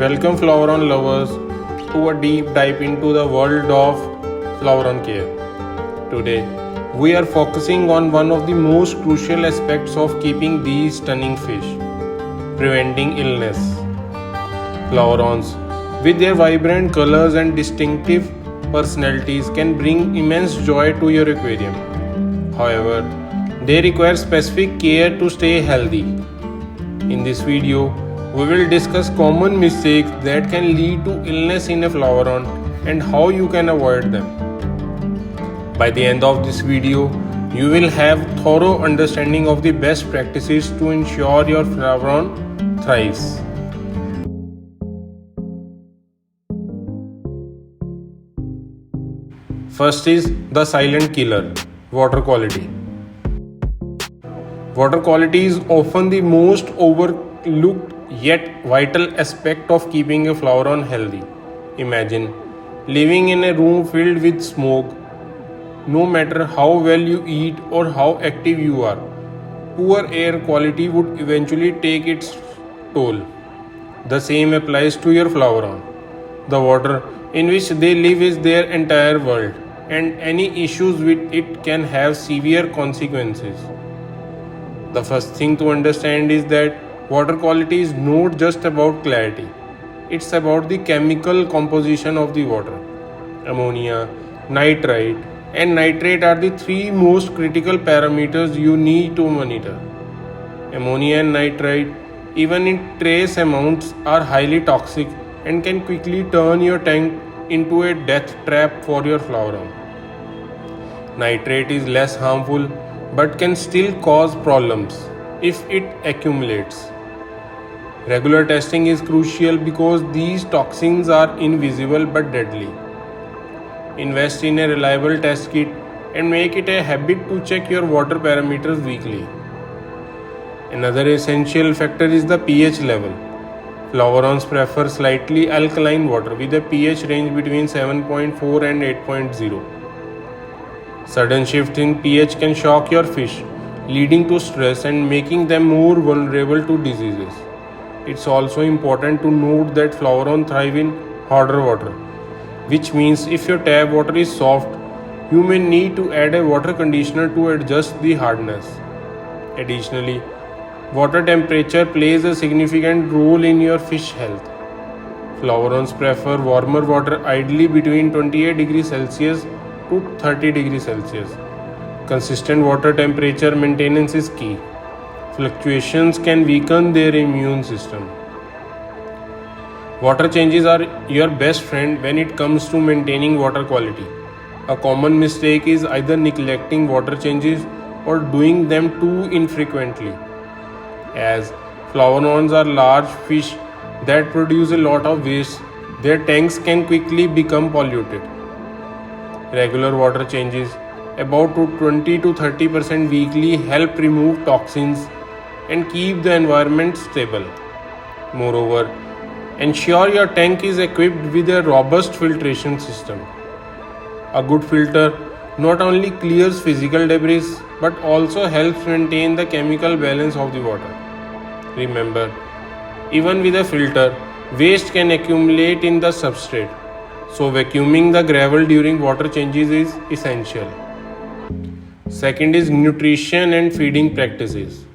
Welcome Floweron lovers to a deep dive into the world of Floweron care. Today, we are focusing on one of the most crucial aspects of keeping these stunning fish, preventing illness. Flowerons, with their vibrant colors and distinctive personalities, can bring immense joy to your aquarium. However, they require specific care to stay healthy. In this video, we will discuss common mistakes that can lead to illness in a floweron and how you can avoid them. By the end of this video, you will have thorough understanding of the best practices to ensure your floweron thrives. First is the silent killer, water quality. Water quality is often the most overlooked yet vital aspect of keeping a floweron healthy. Imagine living in a room filled with smoke. No matter how well you eat or how active you are, poor air quality would eventually take its toll. The same applies to your floweron. The water in which they live is their entire world, and any issues with it can have severe consequences. The first thing to understand is that water quality is not just about clarity, it's about the chemical composition of the water. Ammonia, nitrite, and nitrate are the three most critical parameters you need to monitor. Ammonia and nitrite, even in trace amounts, are highly toxic and can quickly turn your tank into a death trap for your floweron. Nitrate is less harmful but can still cause problems if it accumulates. Regular testing is crucial because these toxins are invisible but deadly. Invest in a reliable test kit and make it a habit to check your water parameters weekly. Another essential factor is the pH level. Flowerons prefer slightly alkaline water with a pH range between 7.4 and 8.0. Sudden shift in pH can shock your fish, leading to stress and making them more vulnerable to diseases. It's also important to note that floweron thrive in harder water, which means if your tap water is soft, you may need to add a water conditioner to adjust the hardness. Additionally, water temperature plays a significant role in your fish health. Flowerons prefer warmer water, ideally between 28 degrees Celsius to 30 degrees Celsius. Consistent water temperature maintenance is key. Fluctuations can weaken their immune system. Water changes are your best friend when it comes to maintaining water quality. A common mistake is either neglecting water changes or doing them too infrequently. As flowerons are large fish that produce a lot of waste, their tanks can quickly become polluted. Regular water changes, about 20 to 30% weekly, help remove toxins and keep the environment stable. Moreover, ensure your tank is equipped with a robust filtration system. A good filter not only clears physical debris but also helps maintain the chemical balance of the water. Remember, even with a filter, waste can accumulate in the substrate, so vacuuming the gravel during water changes is essential. Second is nutrition and feeding practices.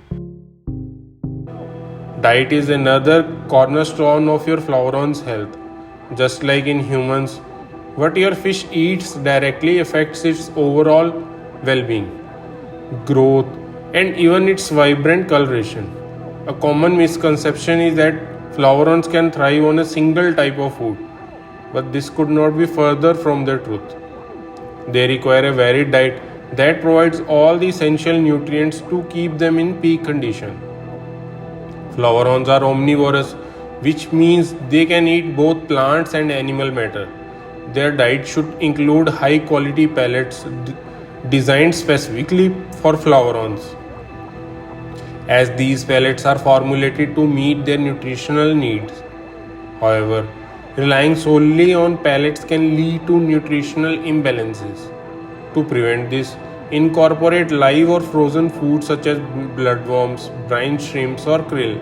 Diet is another cornerstone of your floweron's health. Just like in humans, what your fish eats directly affects its overall well-being, growth, and even its vibrant coloration. A common misconception is that flowerons can thrive on a single type of food, but this could not be further from the truth. They require a varied diet that provides all the essential nutrients to keep them in peak condition. Flowerons are omnivorous, which means they can eat both plants and animal matter. Their diet should include high quality pellets designed specifically for flowerons, as these pellets are formulated to meet their nutritional needs. However, relying solely on pellets can lead to nutritional imbalances. To prevent this, incorporate live or frozen foods such as bloodworms, brine shrimps, or krill.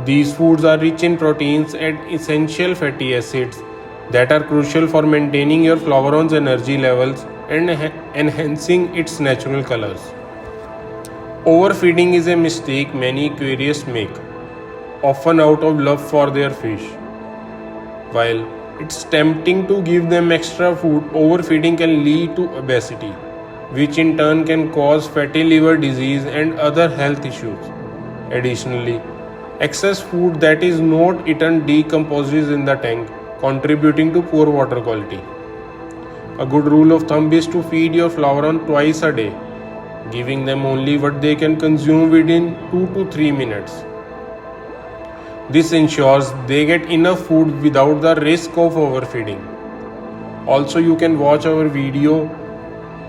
These foods are rich in proteins and essential fatty acids that are crucial for maintaining your flavorons energy levels and enhancing its natural colors. Overfeeding is a mistake many aquarists make, often out of love for their fish. While it's tempting to give them extra food, overfeeding can lead to obesity, which in turn can cause fatty liver disease and other health issues. Additionally, excess food that is not eaten decomposes in the tank, contributing to poor water quality. A good rule of thumb is to feed your flaveron twice a day, giving them only what they can consume within 2 to 3 minutes. This ensures they get enough food without the risk of overfeeding. Also, you can watch our video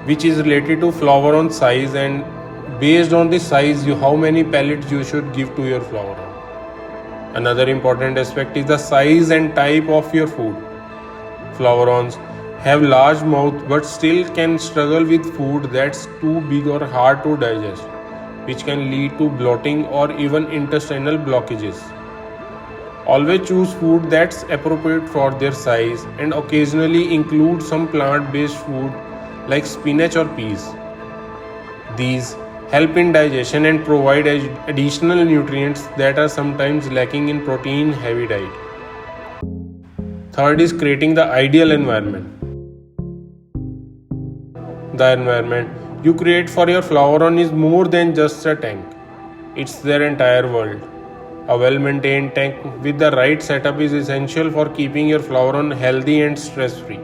which is related to flaveron size, and based on the size how many pellets you should give to your flaveron. Another important aspect is the size and type of your food. Flaverons have large mouth but still can struggle with food that's too big or hard to digest, which can lead to bloating or even intestinal blockages. Always choose food that's appropriate for their size and occasionally include some plant-based food like spinach or peas. These help in digestion and provide additional nutrients that are sometimes lacking in protein-heavy diet. Third is creating the ideal environment. The environment you create for your flaveron is more than just a tank. It's their entire world. A well-maintained tank with the right setup is essential for keeping your flaveron healthy and stress-free.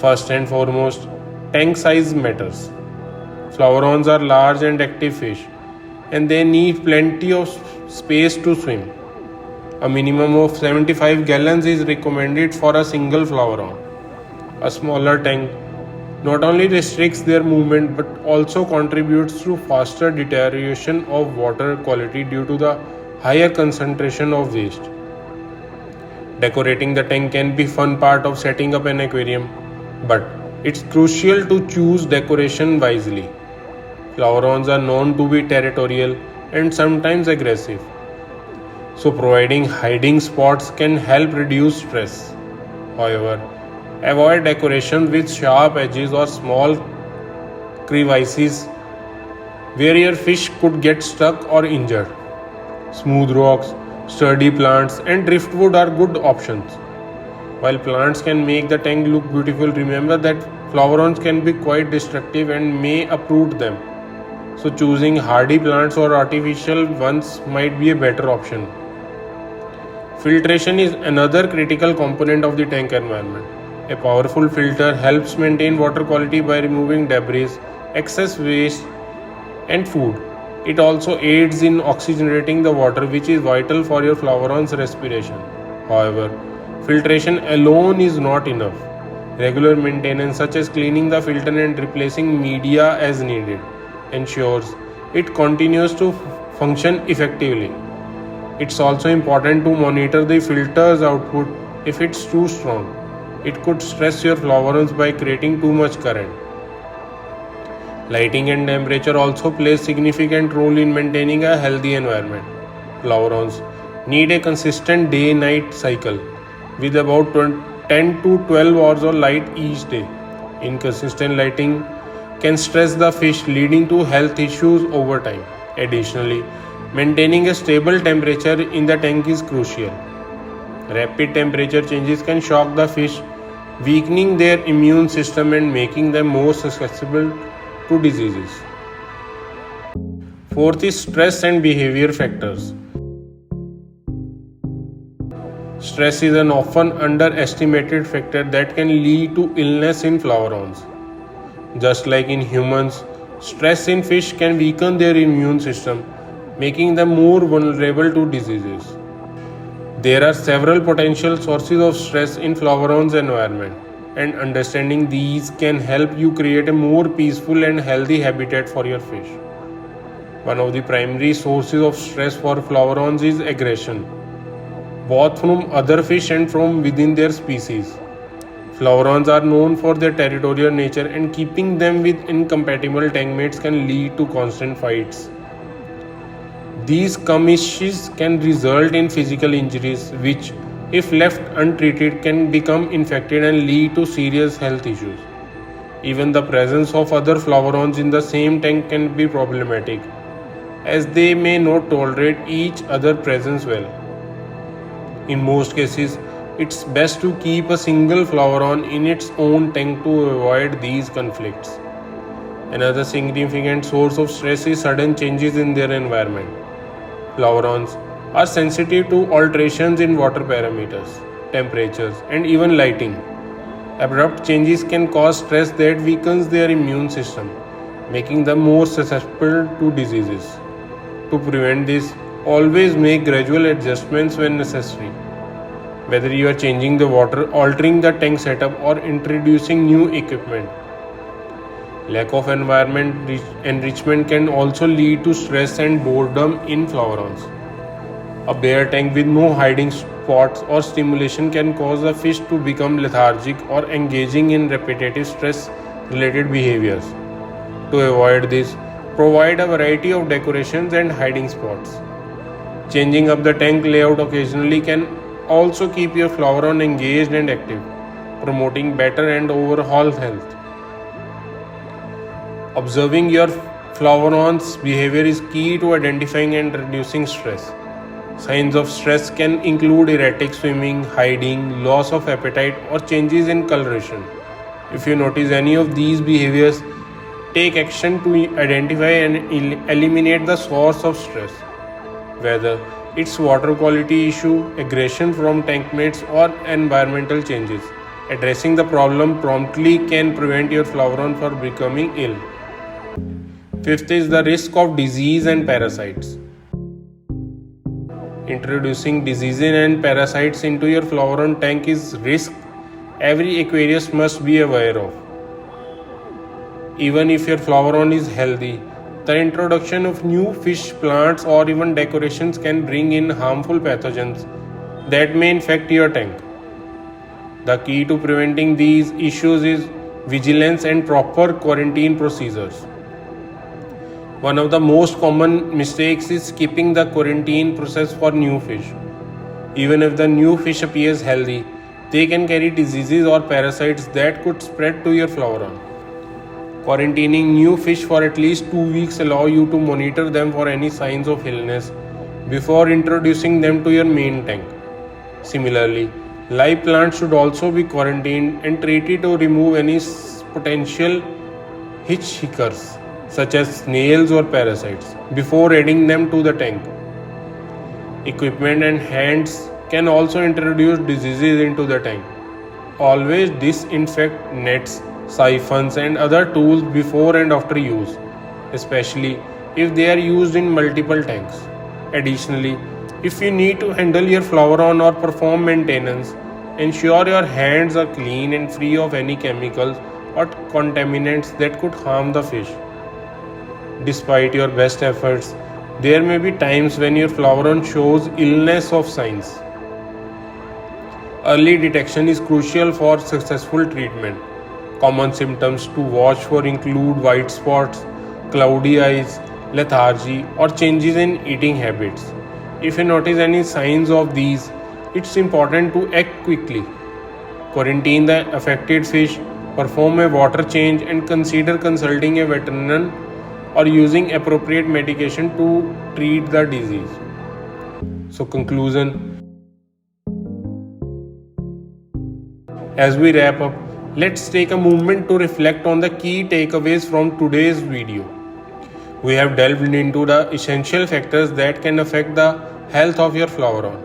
First and foremost, tank size matters. Flaverons are large and active fish, and they need plenty of space to swim. A minimum of 75 gallons is recommended for a single flaveron. A smaller tank not only restricts their movement but also contributes to faster deterioration of water quality due to the higher concentration of waste. Decorating the tank can be a fun part of setting up an aquarium, but it's crucial to choose decoration wisely. Flaverons are known to be territorial and sometimes aggressive, so providing hiding spots can help reduce stress. However, avoid decorations with sharp edges or small crevices where your fish could get stuck or injured. Smooth rocks, sturdy plants, and driftwood are good options. While plants can make the tank look beautiful, remember that flaverons can be quite destructive and may uproot them. So choosing hardy plants or artificial ones might be a better option. Filtration is another critical component of the tank environment. A powerful filter helps maintain water quality by removing debris, excess waste, and food. It also aids in oxygenating the water, which is vital for your flaveron's respiration. However, filtration alone is not enough. Regular maintenance, such as cleaning the filter and replacing media as needed, ensures it continues to function effectively. It's also important to monitor the filter's output. If it's too strong, it could stress your flaverons by creating too much current. Lighting and temperature also play a significant role in maintaining a healthy environment. Flaverons need a consistent day-night cycle with about 10 to 12 hours of light each day. Inconsistent lighting can stress the fish, leading to health issues over time. Additionally, maintaining a stable temperature in the tank is crucial. Rapid temperature changes can shock the fish, weakening their immune system and making them more susceptible to diseases. Fourth is stress and behavior factors. Stress is an often underestimated factor that can lead to illness in flaverons. Just like in humans, stress in fish can weaken their immune system, making them more vulnerable to diseases. There are several potential sources of stress in flaveron's environment, and understanding these can help you create a more peaceful and healthy habitat for your fish. One of the primary sources of stress for flaverons is aggression, both from other fish and from within their species. Flaverons are known for their territorial nature, and keeping them with incompatible tank mates can lead to constant fights. These commissions can result in physical injuries, which, if left untreated, can become infected and lead to serious health issues. Even the presence of other flavorons in the same tank can be problematic, as they may not tolerate each other's presence well. In most cases, it's best to keep a single flavoron in its own tank to avoid these conflicts. Another significant source of stress is sudden changes in their environment. Flavorons are sensitive to alterations in water parameters, temperatures, and even lighting. Abrupt changes can cause stress that weakens their immune system, making them more susceptible to diseases. To prevent this, always make gradual adjustments when necessary. Whether you are changing the water, altering the tank setup, or introducing new equipment. Lack of enrichment can also lead to stress and boredom in flavorons. A bare tank with no hiding spots or stimulation can cause the fish to become lethargic or engaging in repetitive stress related behaviors. To avoid this, provide a variety of decorations and hiding spots. Changing up the tank layout occasionally can also keep your flavoron engaged and active, promoting better and overall health. Observing your flavorons' behavior is key to identifying and reducing stress. Signs of stress can include erratic swimming, hiding, loss of appetite, or changes in coloration. If you notice any of these behaviors, take action to identify and eliminate the source of stress. Whether it's water quality issue, aggression from tank mates, or environmental changes, addressing the problem promptly can prevent your flavoron from becoming ill. Fifth is the risk of disease and parasites. Introducing diseases and parasites into your flavoron tank is risk every aquarist must be aware of. Even if your flavoron is healthy, the introduction of new fish, plants, or even decorations can bring in harmful pathogens that may infect your tank. The key to preventing these issues is vigilance and proper quarantine procedures. One of the most common mistakes is skipping the quarantine process for new fish. Even if the new fish appears healthy, they can carry diseases or parasites that could spread to your flavoron. Quarantining new fish for at least 2 weeks allow you to monitor them for any signs of illness before introducing them to your main tank. Similarly, live plants should also be quarantined and treated to remove any potential hitchhickers such as snails or parasites before adding them to the tank. Equipment and hands can also introduce diseases into the tank. Always disinfect nets, siphons, and other tools before and after use, especially if they are used in multiple tanks. Additionally, if you need to handle your flavoron or perform maintenance, ensure your hands are clean and free of any chemicals or contaminants that could harm the fish. Despite your best efforts, there may be times when your flavoron shows illness of signs. Early detection is crucial for successful treatment. Common symptoms to watch for include white spots, cloudy eyes, lethargy, or changes in eating habits. If you notice any signs of these, it's important to act quickly. Quarantine the affected fish, perform a water change, and consider consulting a veterinarian or using appropriate medication to treat the disease. So, conclusion. As we wrap up, let's take a moment to reflect on the key takeaways from today's video. We have delved into the essential factors that can affect the health of your flavoron,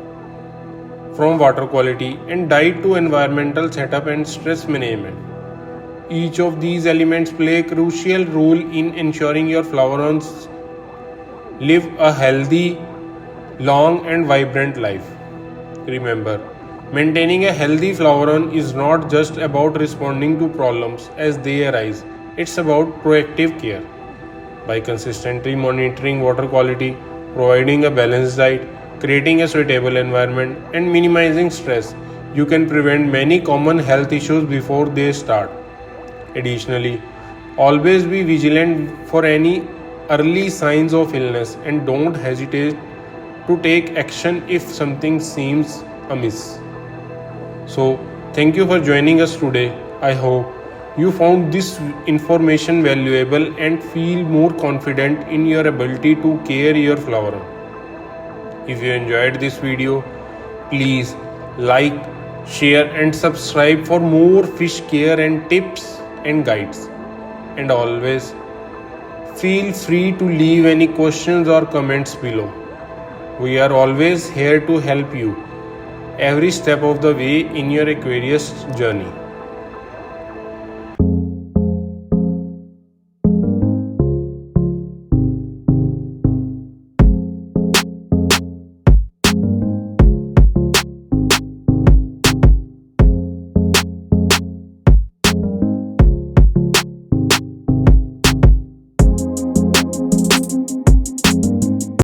from water quality and diet to environmental setup and stress management. Each of these elements play a crucial role in ensuring your flavorons live a healthy, long, and vibrant life. Remember, maintaining a healthy flavoron is not just about responding to problems as they arise, it's about proactive care. By consistently monitoring water quality, providing a balanced diet, creating a suitable environment, and minimizing stress, you can prevent many common health issues before they start. Additionally, always be vigilant for any early signs of illness and don't hesitate to take action if something seems amiss. So, thank you for joining us today. I hope you found this information valuable and feel more confident in your ability to care your flower. If you enjoyed this video, please like, share and subscribe for more fish care and tips and guides. And always feel free to leave any questions or comments below. We are always here to help you every step of the way in your Aquarius journey.